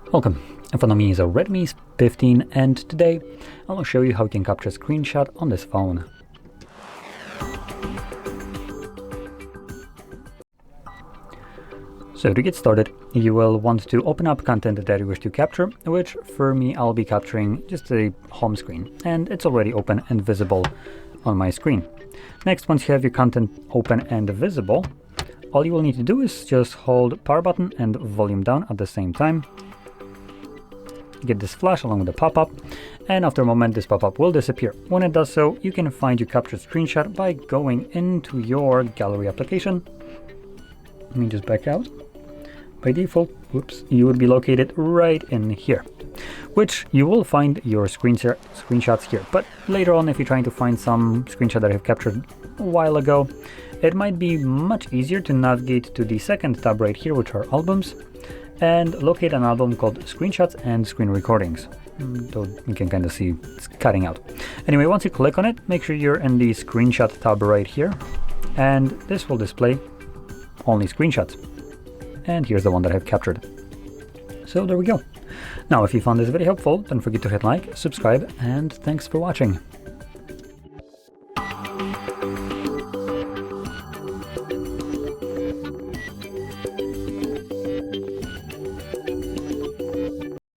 Welcome, in front of me is a Redmi 15 and today I will show you how you can capture a screenshot on this phone. So to get started, you will want to open up content that you wish to capture, which for me I'll be capturing just a home screen, and it's already open and visible on my screen. Next, once you have your content open and visible, all you will need to do is just hold power button and volume down at the same time. Get this flash along with the pop-up, and after a moment this pop-up will disappear. When it does so, you can find your captured screenshot by going into your gallery application. Let me just back out. By default, you would be located right in here, which you will find your screenshots here. But later on, if you're trying to find some screenshot that I have captured a while ago, it might be much easier to navigate to the second tab right here, which are albums, and locate an album called Screenshots and Screen Recordings. Though you can kind of see it's cutting out. Anyway, once you click on it, make sure you're in the Screenshot tab right here, and this will display only screenshots. And here's the one that I've captured. So there we go. Now, if you found this video helpful, don't forget to hit like, subscribe, and thanks for watching.